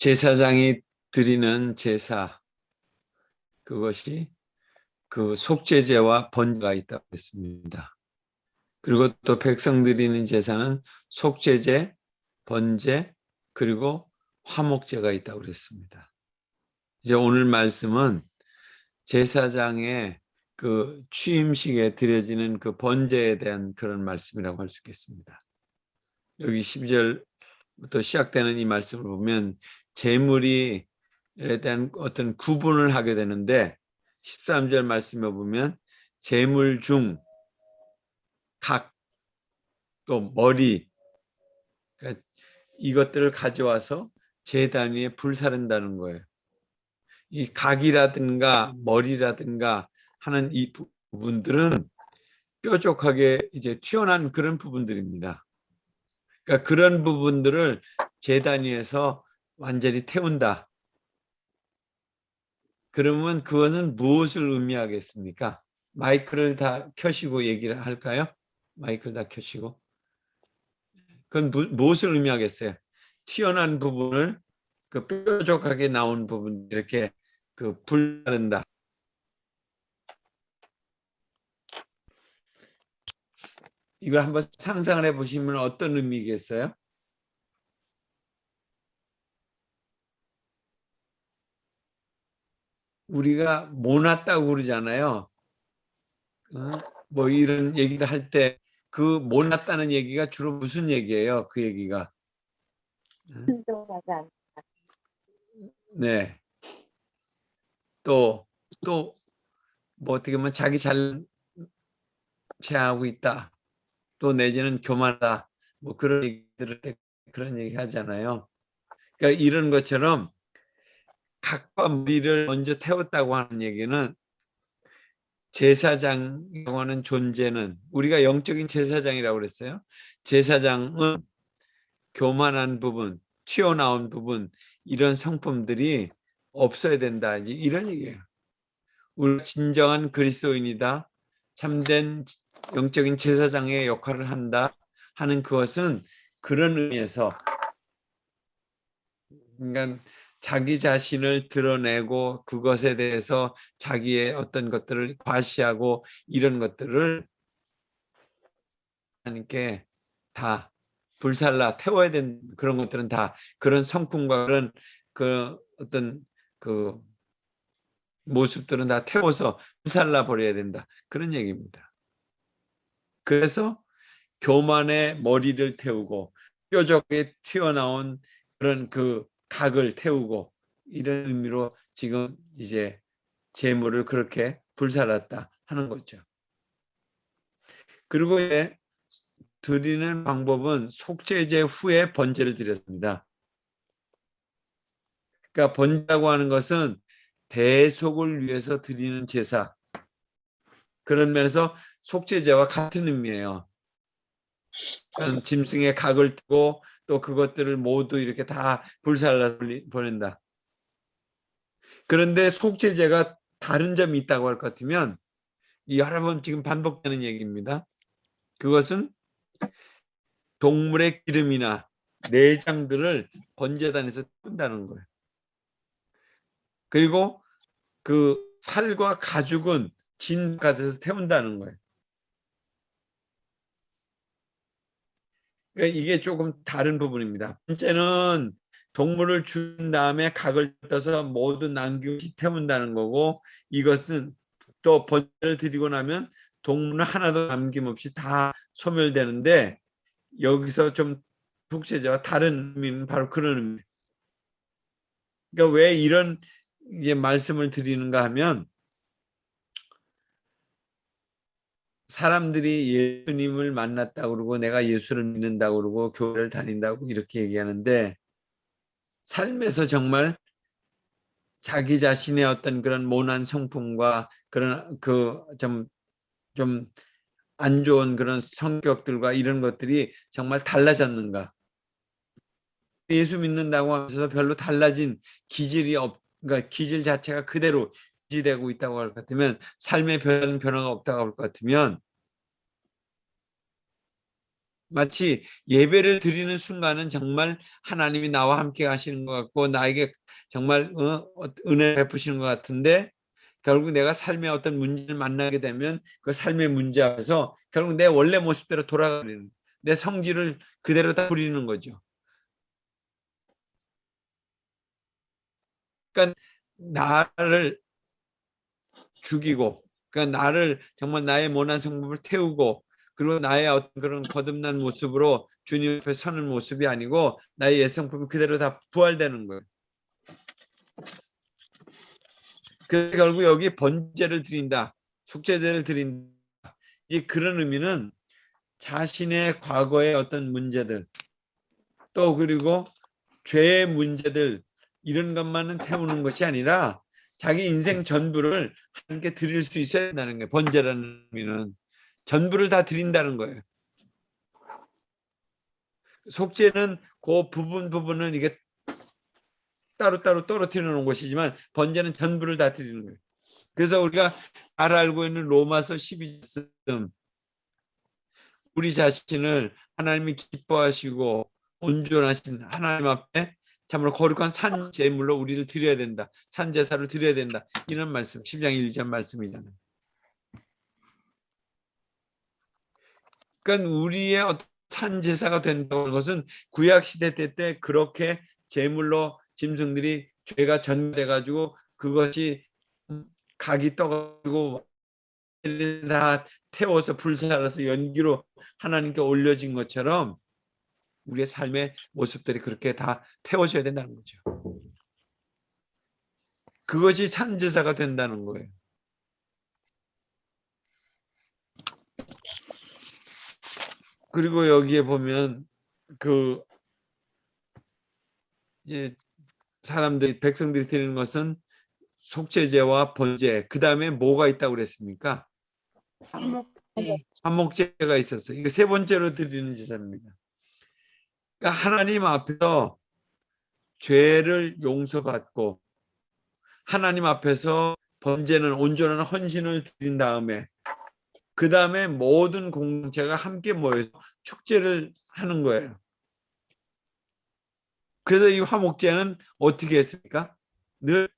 제사장이 드리는 제사, 그것이 그 속죄제와 번제가 있다고 했습니다. 그리고 또 백성 드리는 제사는 속죄제, 번제, 그리고 화목제가 있다고 그랬습니다. 이제 오늘 말씀은 제사장의 그 취임식에 드려지는 그 번제에 대한 그런 말씀이라고 할 수 있겠습니다. 여기 12절부터 시작되는 이 말씀을 보면 제물에 대한 어떤 구분을 하게 되는데 13절 말씀에 보면 제물 중 각, 또 머리, 그러니까 이것들을 가져와서 제단 위에 불사른다는 거예요. 이 각이라든가 머리라든가 하는 이 부분들은 뾰족하게 이제 튀어나온 그런 부분들입니다. 그러니까 그런 부분들을 제단 위에서 완전히 태운다. 그러면 그것은 무엇을 의미하겠습니까? 마이크를 다 켜시고 얘기를 할까요? 마이크를 다 켜시고. 그건 무엇을 의미하겠어요? 튀어나온 부분을 그 뾰족하게 나온 부분 이렇게 그 불른다. 이걸 한번 상상을 해보시면 어떤 의미겠어요? 우리가 모났다고 그러잖아요. 뭐 이런 얘기를 할 때 그 모났다는 얘기가 주로 무슨 얘기예요? 그 얘기가. 순종하지 않. 네. 또 뭐 어떻게 보면 자기 잘 제하고 있다. 또 내지는 교만하다. 뭐 그런 얘기 들을 때 그런 얘기 하잖아요. 그러니까 이런 것처럼 각과 머리를 먼저 태웠다고 하는 얘기는 제사장이라고 하는 존재는 우리가 영적인 제사장이라고 그랬어요. 제사장은 교만한 부분, 튀어나온 부분 이런 성품들이 없어야 된다. 이런 얘기예요. 우리 진정한 그리스도인이다. 참된 영적인 제사장의 역할을 한다 하는 그것은 그런 의미에서 그러니까 자기 자신을 드러내고 그것에 대해서 자기의 어떤 것들을 과시하고 이런 것들을 하나님께 다 불살라 태워야 되는 그런 것들은 다 그런 성품과 그런 그 어떤 그 모습들은 다 태워서 불살라 버려야 된다. 그런 얘기입니다. 그래서 교만의 머리를 태우고 뾰족하게 튀어나온 그런 그 각을 태우고 이런 의미로 지금 이제 제물을 그렇게 불살랐다 하는 거죠. 그리고 드리는 방법은 속죄제 후에 번제를 드렸습니다. 그러니까 번제라고 하는 것은 대속을 위해서 드리는 제사. 그런 면에서 속죄제와 같은 의미예요. 그러니까 짐승의 각을 두고 또 그것들을 모두 이렇게 다 불살라 보낸다. 그런데 속죄제가 다른 점이 있다고 할 것 같으면 여러 번 지금 반복되는 얘기입니다. 그것은 동물의 기름이나 내장들을 번제단에서 태운다는 거예요. 그리고 그 살과 가죽은 진가에서 태운다는 거예요. 그러니까 이게 조금 다른 부분입니다. 번제는 동물을 죽인 다음에 각을 떠서 모두 남김없이 태운다는 거고 이것은 또 번제를 드리고 나면 동물 하나도 남김없이 다 소멸되는데 여기서 좀 속죄제와 다른 의미는 바로 그런 의미. 그러니까 왜 이런 이제 말씀을 드리는가 하면 사람들이 예수님을 만났다고 그러고 내가 예수를 믿는다고 그러고 교회를 다닌다고 이렇게 얘기하는데 삶에서 정말 자기 자신의 어떤 그런 모난 성품과 그런 그 좀 안 좋은 그런 성격들과 이런 것들이 정말 달라졌는가? 예수 믿는다고 하면서 별로 달라진 기질이 그러니까 기질 자체가 그대로 유지되고 있다고 할 것 같으면 삶의 변화가 없다고 할 것 같으면 마치 예배를 드리는 순간은 정말 하나님이 나와 함께 하시는 것 같고 나에게 정말 은혜 베푸시는 것 같은데 결국 내가 삶의 어떤 문제를 만나게 되면 그 삶의 문제 앞에서 결국 내 원래 모습대로 돌아가는 내 성질을 그대로 다 부리는 거죠. 그러니까 나를 죽이고 그러니까 나를 정말 나의 모난 성품을 태우고 그리고 나의 어떤 그런 거듭난 모습으로 주님 앞에 서는 모습이 아니고 나의 옛 성품이 그대로 다 부활되는 거예요. 그래서 결국 여기 번제를 드린다, 속죄제를 드린다. 이 그런 의미는 자신의 과거의 어떤 문제들 또 그리고 죄의 문제들 이런 것만은 태우는 것이 아니라 자기 인생 전부를 하나님께 드릴 수 있어야 된다는 거예요. 번제라는 의미는 전부를 다 드린다는 거예요. 속죄는 그 부분은 이게 따로따로 떨어뜨리는 것이지만 번제는 전부를 다 드리는 거예요. 그래서 우리가 잘 알고 있는 로마서 12장 우리 자신을 하나님이 기뻐하시고 온전하신 하나님 앞에 참으로 거룩한 산 제물로 우리를 드려야 된다. 산 제사를 드려야 된다. 이런 말씀 10장 1절 말씀이잖아요. 그러니까 우리의 어떤 산 제사가 된다는 것은 구약 시대 때 그렇게 제물로 짐승들이 죄가 전돼 가지고 그것이 각이 떠가지고 다 태워서 불살라서 연기로 하나님께 올려진 것처럼 우리의 삶의 모습들이 그렇게 다 태워져야 된다는 거죠. 그것이 산제사가 된다는 거예요. 그리고 여기에 보면 그 이제 사람들이 백성들이 드리는 것은 속죄제와 번제 그 다음에 뭐가 있다고 그랬습니까? 한목제가 있었어요. 이거 세 번째로 드리는 제사입니다. 그러니까 하나님 앞에서 죄를 용서받고 하나님 앞에서 번제는 온전한 헌신을 드린 다음에 그 다음에 모든 공동체가 함께 모여서 축제를 하는 거예요. 그래서 이 화목제는 어떻게 했습니까? 늘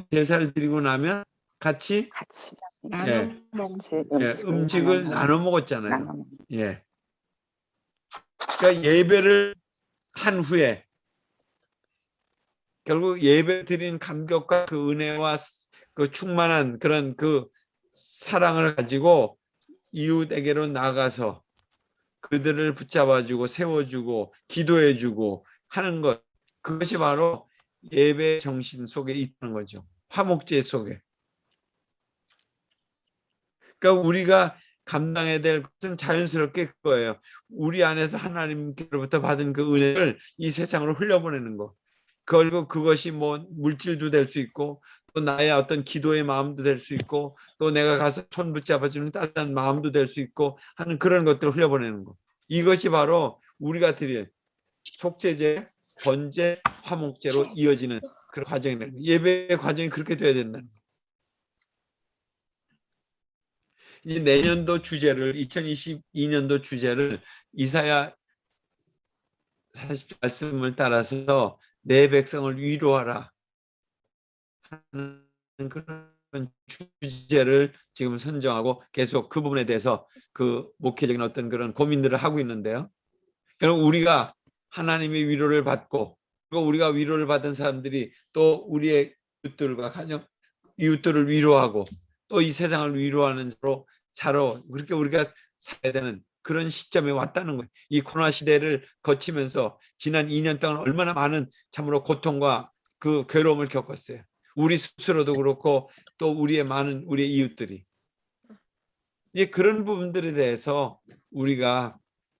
제사를 드리고 나면 같이 나눠 먹지 음식을 나눠 먹었잖아요. 예. 그러니까 예배를 한 후에 결국 예배 드린 감격과 그 은혜와 그 충만한 그런 그 사랑을 가지고 이웃에게로 나가서 그들을 붙잡아주고 세워주고 기도해주고 하는 것 그것이 바로 예배 정신 속에 있는 거죠. 화목제 속에. 그러니까 우리가 감당해야 될 것은 자연스럽게 그거예요. 우리 안에서 하나님께로부터 받은 그 은혜를 이 세상으로 흘려보내는 거. 그리고 그것이 뭐 물질도 될 수 있고 또 나의 어떤 기도의 마음도 될 수 있고 또 내가 가서 손 붙잡아주는 따뜻한 마음도 될 수 있고 하는 그런 것들을 흘려보내는 거. 이것이 바로 우리가 드릴 속죄제, 번제, 화목제로 이어지는 그런 과정이다. 예배의 과정이 그렇게 돼야 된다는 거예요. 이제 내년도 주제를 2022년도 주제를 이사야 40 말씀을 따라서 내 백성을 위로하라 하는 그런 주제를 지금 선정하고 계속 그 부분에 대해서 그 목회적인 어떤 그런 고민들을 하고 있는데요. 결국 우리가 하나님의 위로를 받고 그리고 우리가 위로를 받은 사람들이 또 우리의 이웃들과 가정 이웃들을 위로하고 또 이 세상을 위로하는 자로 그렇게 우리가 살아야 되는 그런 시점에 왔다는 거예요. 이 코로나 시대를 거치면서 지난 2년 동안 얼마나 많은 참으로 고통과 그 괴로움을 겪었어요. 우리 스스로도 그렇고 또 우리의 많은 우리의 이웃들이 이제 그런 부분들에 대해서 우리가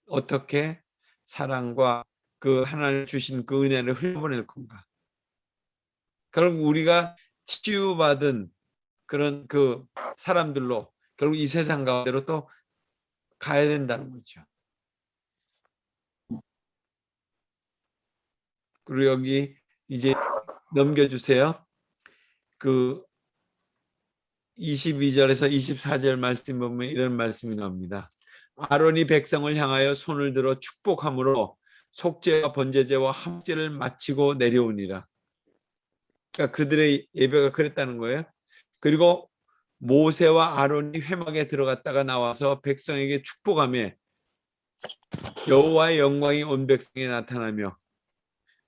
어떻게 사랑과 그 하나님 주신 그 은혜를 흘려보낼 건가? 결국 우리가 치유받은 그런 그 사람들로 결국 이 세상 가운데로 또 가야 된다는 거죠. 그리고 여기 이제 넘겨주세요. 그 22절에서 24절 말씀 보면 이런 말씀이 나옵니다. 아론이 백성을 향하여 손을 들어 축복함으로 속죄와 번제제와 함제를 마치고 내려오니라. 그러니까 그들의 예배가 그랬다는 거예요. 그리고 모세와 아론이 회막에 들어갔다가 나와서 백성에게 축복하며 여호와의 영광이 온 백성에 나타나며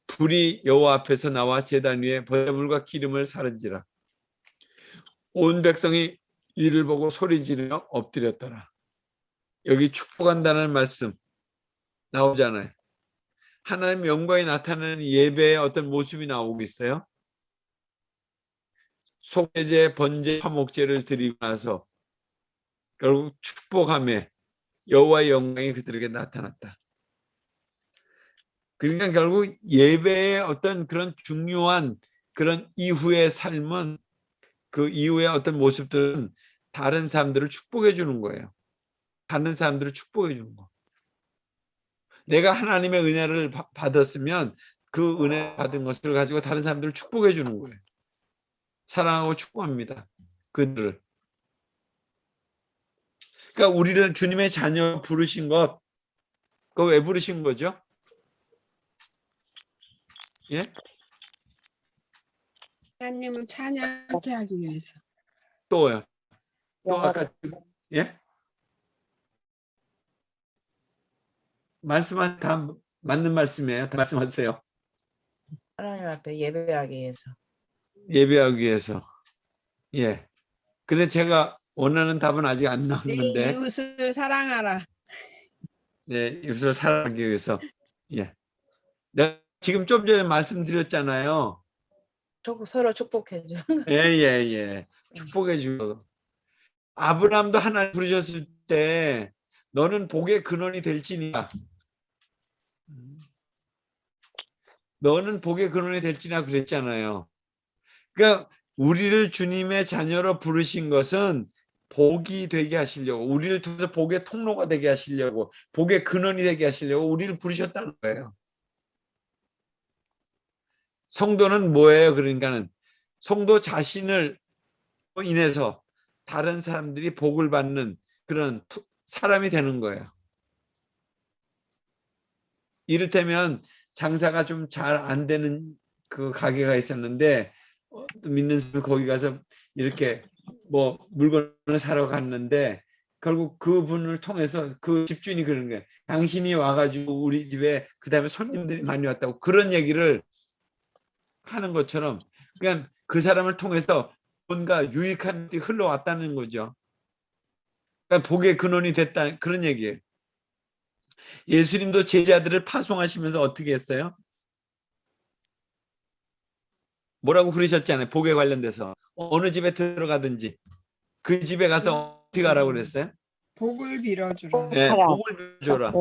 불이 여호와 앞에서 나와 제단 위에 번제물과 기름을 사른지라. 온 백성이 이를 보고 소리 지르며 엎드렸더라. 여기 축복한다는 말씀 나오잖아요. 하나님 영광이 나타나는 예배의 어떤 모습이 나오고 있어요. 속죄제, 번제, 화목제를 드리고 나서 결국 축복하며 여호와의 영광이 그들에게 나타났다. 그러니까 결국 예배의 어떤 그런 중요한 그런 이후의 삶은 그 이후의 어떤 모습들은 다른 사람들을 축복해 주는 거예요. 다른 사람들을 축복해 주는 거. 내가 하나님의 은혜를 받았으면 그 은혜 받은 것을 가지고 다른 사람들을 축복해 주는 거예요. 사랑하고 축복합니다. 그들을. 그러니까 우리를 주님의 자녀 부르신 것, 그거 왜 부르신 거죠? 예? 하나님을 찬양케 하기 위해서. 또요. 또 영어로. 아까 예? 말씀한 다 맞는 말씀이에요. 다 말씀하세요. 하나님 앞에 예배하기 위해서. 예배하기 위해서. 예. 근데 제가 원하는 답은 아직 안 내 나왔는데, 이웃을 사랑하라. 네, 이웃을 사랑하기 위해서. 예. 내가 지금 좀 전에 말씀드렸잖아요. 서로 축복해줘. 예, 예, 예. 축복해 주고. 아브라함도 하나님 부르셨을 때 너는 복의 근원이 될지니라. 너는 복의 근원이 될지나 그랬잖아요. 그러니까 우리를 주님의 자녀로 부르신 것은 복이 되게 하시려고, 우리를 통해서 복의 통로가 되게 하시려고, 복의 근원이 되게 하시려고 우리를 부르셨다는 거예요. 성도는 뭐예요? 그러니까는 성도 자신을 인해서 다른 사람들이 복을 받는 그런 사람이 되는 거예요. 이를테면 장사가 좀 잘 안 되는 그 가게가 있었는데 믿는 사람이 거기 가서 이렇게 뭐 물건을 사러 갔는데 결국 그분을 통해서 그 집주인이 그러는 거예요. 당신이 와가지고 우리 집에 그 다음에 손님들이 많이 왔다고 그런 얘기를 하는 것처럼 그러니까 그 사람을 통해서 뭔가 유익한 게 흘러왔다는 거죠. 그러니까 복의 근원이 됐다 그런 얘기예요. 예수님도 제자들을 파송하시면서 어떻게 했어요? 뭐라고 그러셨잖아요. 복에 관련돼서 어느 집에 들어가든지 그 집에 가서 어떻게 하라고 그랬어요? 복을 빌어주라. 네, 하라. 복을 줘라.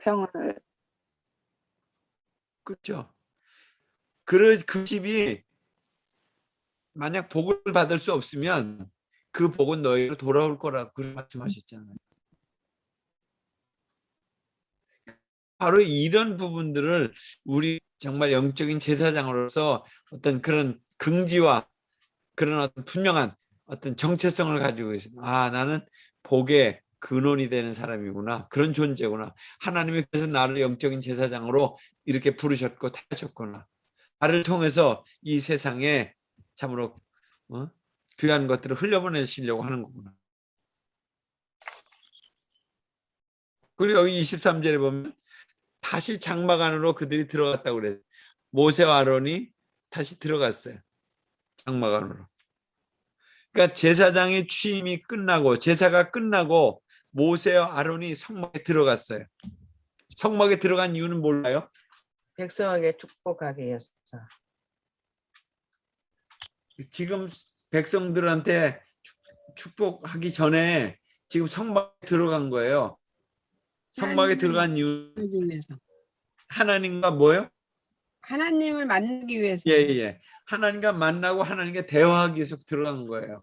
평을. 그렇죠. 그 집이 만약 복을 받을 수 없으면 그 복은 너희로 돌아올 거라고 그렇게 말씀하셨잖아요. 바로 이런 부분들을 우리 정말 영적인 제사장으로서 어떤 그런 긍지와 그런 어떤 분명한 어떤 정체성을 가지고 있습니다. 아, 나는 복의 근원이 되는 사람이구나. 그런 존재구나. 하나님이 그래서 나를 영적인 제사장으로 이렇게 부르셨고 타셨구나. 나를 통해서 이 세상에 참으로 귀한 것들을 흘려보내시려고 하는 거구나. 그리고 여기 23절에 보면 다시 장막 안으로 그들이 들어갔다고 그래요. 모세와 아론이 다시 들어갔어요. 장막 안으로. 그러니까 제사장의 취임이 끝나고 제사가 끝나고 모세와 아론이 성막에 들어갔어요. 성막에 들어간 이유는 몰라요? 백성에게 축복하기 위해서. 지금 백성들한테 축복하기 전에 지금 성막에 들어간 거예요. 성막에 들어간 이유 하기 위해서. 하나님과 뭐요? 하나님을 만나기 위해서. 예, 예. 하나님과 만나고 하나님과 대화하기 위해서 들어간 거예요.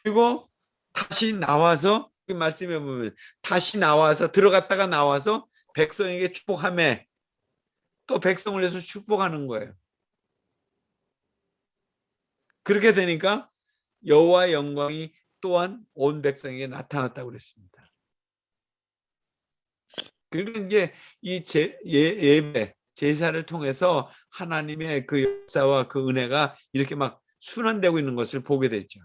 그리고 다시 나와서 그 말씀해 보면 다시 나와서 들어갔다가 나와서 백성에게 축복하며 또 백성을 위해서 축복하는 거예요. 그렇게 되니까 여호와의 영광이 또한 온 백성에게 나타났다고 그랬습니다. 그러니까 이제 이 예배 제사를 통해서 하나님의 그 역사와 그 은혜가 이렇게 막 순환되고 있는 것을 보게 됐죠.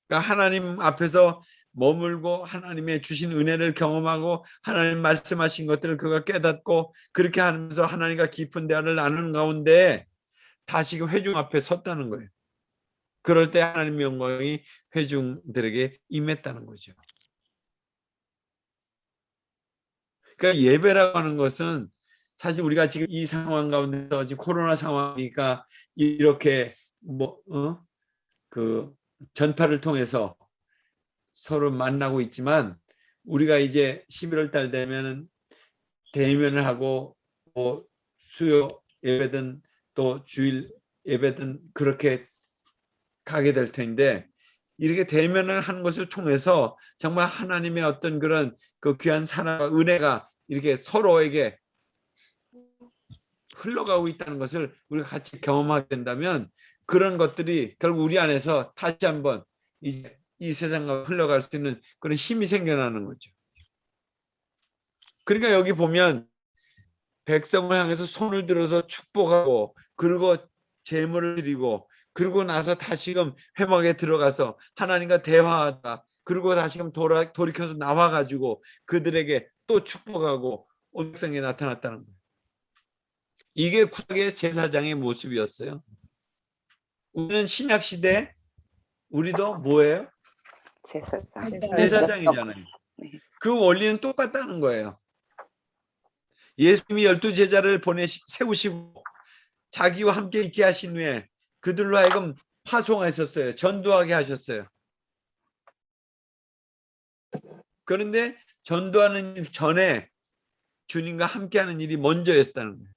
그러니까 하나님 앞에서 머물고 하나님의 주신 은혜를 경험하고 하나님 말씀하신 것들을 그가 깨닫고 그렇게 하면서 하나님과 깊은 대화를 나누는 가운데 다시금 회중 앞에 섰다는 거예요. 그럴 때 하나님의 영광이 회중들에게 임했다는 거죠. 그러니까 예배라고 하는 것은 사실 우리가 지금 이 상황 가운데서 지금 코로나 상황이니까 이렇게 그 전파를 통해서 서로 만나고 있지만 우리가 이제 11월 달 되면은 대면을 하고 뭐 수요 예배든 또 주일 예배든 그렇게 가게 될 텐데 이렇게 대면을 하는 것을 통해서 정말 하나님의 어떤 그런 그 귀한 사랑과 은혜가 이렇게 서로에게 흘러가고 있다는 것을 우리가 같이 경험하게 된다면 그런 것들이 결국 우리 안에서 다시 한번 이제 이 세상과 흘러갈 수 있는 그런 힘이 생겨나는 거죠. 그러니까 여기 보면 백성을 향해서 손을 들어서 축복하고 그리고 제물을 드리고 그러고 나서 다시금 회막에 들어가서 하나님과 대화하다 그리고 다시금 돌이켜서 나와가지고 그들에게 또 축복하고 온 백성에 나타났다는 거예요. 이게 구약의 제사장의 모습이었어요. 우리는 신약 시대 우리도 뭐예요? 제사장이잖아요. 그 원리는 똑같다는 거예요. 예수님이 12제자를 세우시고 자기와 함께 있게 하신 후에 그들로 하여금 파송하셨어요. 전도하게 하셨어요. 그런데 전도하는 일 전에 주님과 함께하는 일이 먼저였다는 거예요.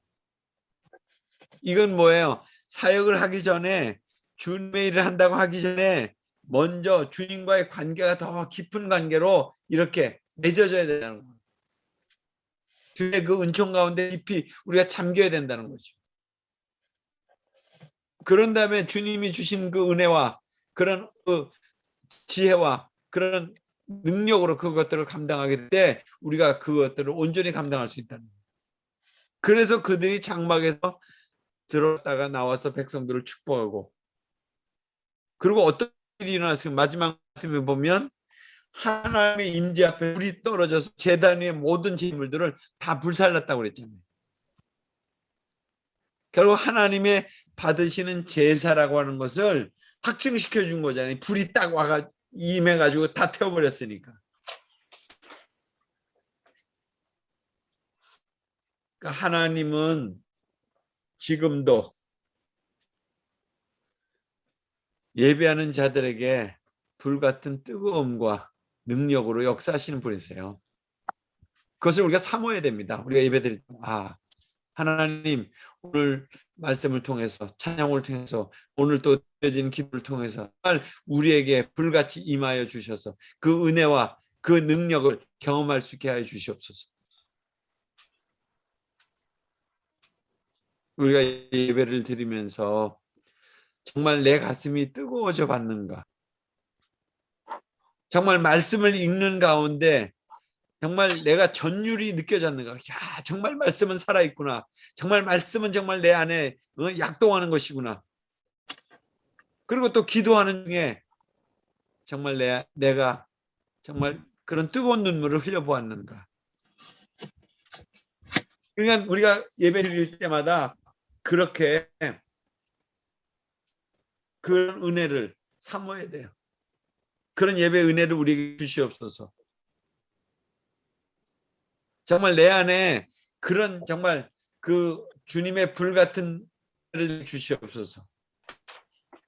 이건 뭐예요? 사역을 하기 전에 주님의 일을 한다고 하기 전에 먼저 주님과의 관계가 더 깊은 관계로 이렇게 맺어져야 된다는 거예요. 주의 그 은총 가운데 깊이 우리가 잠겨야 된다는 거죠. 그런 다음에 주님이 주신 그 은혜와 그런 그 지혜와 그런 능력으로 그것들을 감당하게 될 때 우리가 그것들을 온전히 감당할 수 있다는 거예요. 그래서 그들이 장막에서 들어갔다가 나와서 백성들을 축복하고 그리고 어떤 일이 일어났으면 마지막 말씀에 보면 하나님의 임재 앞에 불이 떨어져서 제단 위의 모든 제물들을 다 불살랐다고 그랬잖아요. 결국 하나님의 받으시는 제사라고 하는 것을 확증시켜 준 거잖아요. 불이 딱 와가 임해가지고 다 태워버렸으니까. 그러니까 하나님은 지금도 예배하는 자들에게 불같은 뜨거움과 능력으로 역사하시는 분이세요. 그것을 우리가 사모해야 됩니다. 우리가 예배드릴 때 하나님 오늘 말씀을 통해서 찬양을 통해서 오늘 또 드려진 기도를 통해서 우리에게 불같이 임하여 주셔서 그 은혜와 그 능력을 경험할 수 있게 하여 주시옵소서. 우리가 예배를 드리면서 정말 내 가슴이 뜨거워져 받는가? 정말 말씀을 읽는 가운데 정말 내가 전율이 느껴졌는가? 야, 정말 말씀은 살아있구나. 정말 말씀은 정말 내 안에 약동하는 것이구나. 그리고 또 기도하는 중에 정말 내가 정말 그런 뜨거운 눈물을 흘려보았는가? 그러니까 우리가 예배 드릴 때마다 그렇게 그런 은혜를 사모해야 돼요. 그런 예배 은혜를 우리에게 주시옵소서. 정말 내 안에 그런 정말 그 주님의 불 같은 은혜를 주시옵소서.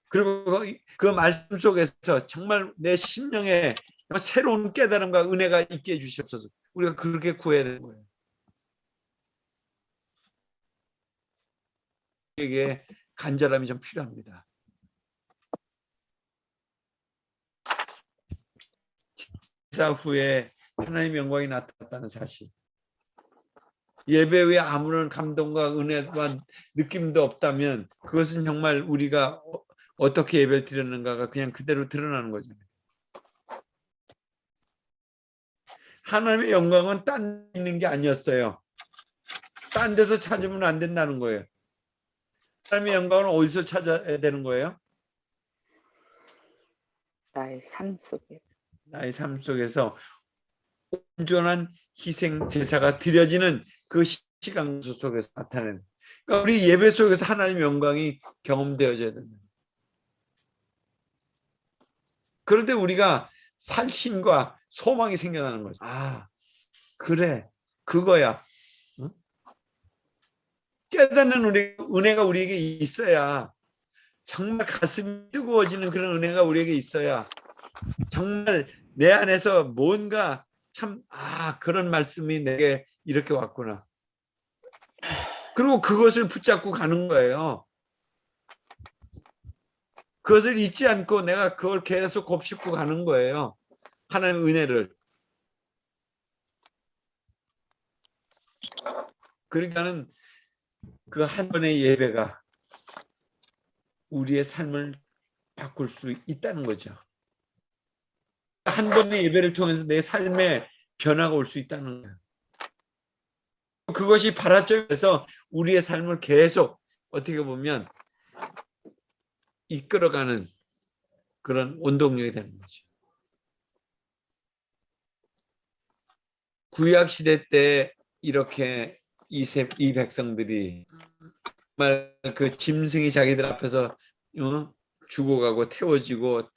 그리고 그 말씀 속에서 정말 내 심령에 새로운 깨달음과 은혜가 있게 해주시옵소서. 우리가 그렇게 구해야 되는 거예요. 우리에게 간절함이 좀 필요합니다. 제사 후에 하나님의 영광이 나타났다는 사실. 예배 후에 아무런 감동과 은혜와 느낌도 없다면 그것은 정말 우리가 어떻게 예배를 드렸는가가 그냥 그대로 드러나는 거잖아요. 하나님의 영광은 딴 데 있는 게 아니었어요. 딴 데서 찾으면 안 된다는 거예요. 하나님의 영광은 어디서 찾아야 되는 거예요? 나의 삶 속에서. 나의 삶 속에서 온전한 희생 제사가 드려지는 그 시간 속에서 나타나는. 그러니까 우리 예배 속에서 하나님의 영광이 경험되어져야 된다. 그런데 우리가 살심과 소망이 생겨나는 거죠. 아, 그래, 그거야. 응? 깨닫는 은혜가 우리에게 있어야, 정말 가슴이 뜨거워지는 그런 은혜가 우리에게 있어야 정말 내 안에서 뭔가 참, 그런 말씀이 내게 이렇게 왔구나. 그리고 그것을 붙잡고 가는 거예요. 그것을 잊지 않고 내가 그걸 계속 곱씹고 가는 거예요. 하나님의 은혜를. 그러니까는 그 한 번의 예배가 우리의 삶을 바꿀 수 있다는 거죠. 한 번의 예배를 통해서 내 삶에 변화가 올 수 있다는 거예요. 그것이 발화점에서 우리의 삶을 계속 어떻게 보면 이끌어가는 그런 원동력이 되는 거죠. 구약 시대 때 이렇게 이 백성들이 정말 그 짐승이 자기들 앞에서 죽어가고 태워지고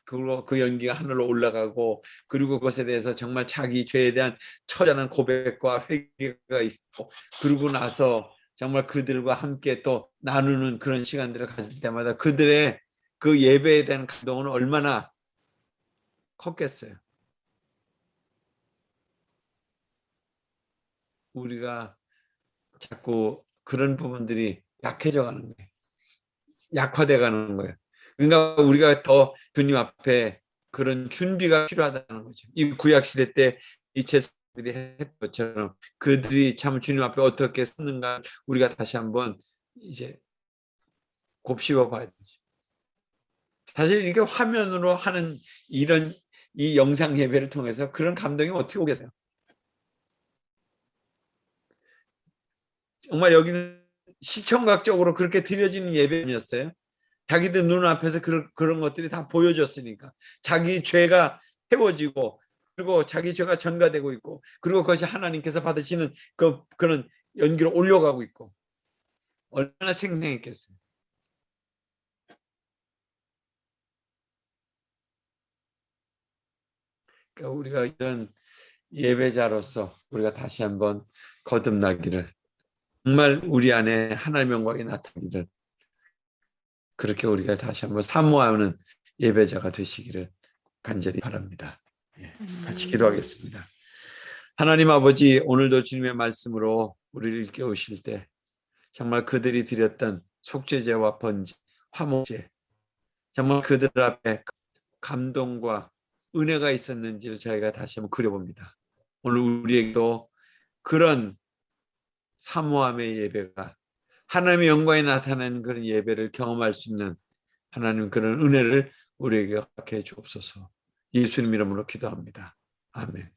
그 연기가 하늘로 올라가고 그리고 그것에 대해서 정말 자기 죄에 대한 처절한 고백과 회개가 있고 그러고 나서 정말 그들과 함께 또 나누는 그런 시간들을 가질 때마다 그들의 그 예배에 대한 감동은 얼마나 컸겠어요. 우리가 자꾸 그런 부분들이 약해져 가는 거예요. 약화돼 가는 거예요. 그러니까 우리가 더 주님 앞에 그런 준비가 필요하다는 거죠. 이 구약 시대 때 이 제사들이 했던 것처럼 그들이 참 주님 앞에 어떻게 섰는가 우리가 다시 한번 이제 곱씹어 봐야 되죠. 사실 이렇게 화면으로 하는 이런 이 영상 예배를 통해서 그런 감동이 어떻게 오겠어요? 정말 여기는 시청각적으로 그렇게 드려지는 예배였어요. 자기들 눈앞에서 그런 것들이 다 보여줬으니까 자기 죄가 태워지고 그리고 자기 죄가 전가되고 있고 그리고 그것이 하나님께서 받으시는 그런 연기로 올려가고 있고 얼마나 생생했겠어요. 그러니까 우리가 이런 예배자로서 우리가 다시 한번 거듭나기를 정말 우리 안에 하나님의 영광이 나타나기를 그렇게 우리가 다시 한번 사모하는 예배자가 되시기를 간절히 바랍니다. 같이 기도하겠습니다. 하나님 아버지, 오늘도 주님의 말씀으로 우리를 깨우실 때 정말 그들이 드렸던 속죄제와 번제, 화목제 정말 그들 앞에 감동과 은혜가 있었는지를 저희가 다시 한번 그려봅니다. 오늘 우리에게도 그런 사모함의 예배가 하나님의 영광이 나타나는 그런 예배를 경험할 수 있는 하나님 그런 은혜를 우리에게 허락해 주옵소서. 예수님 이름으로 기도합니다. 아멘.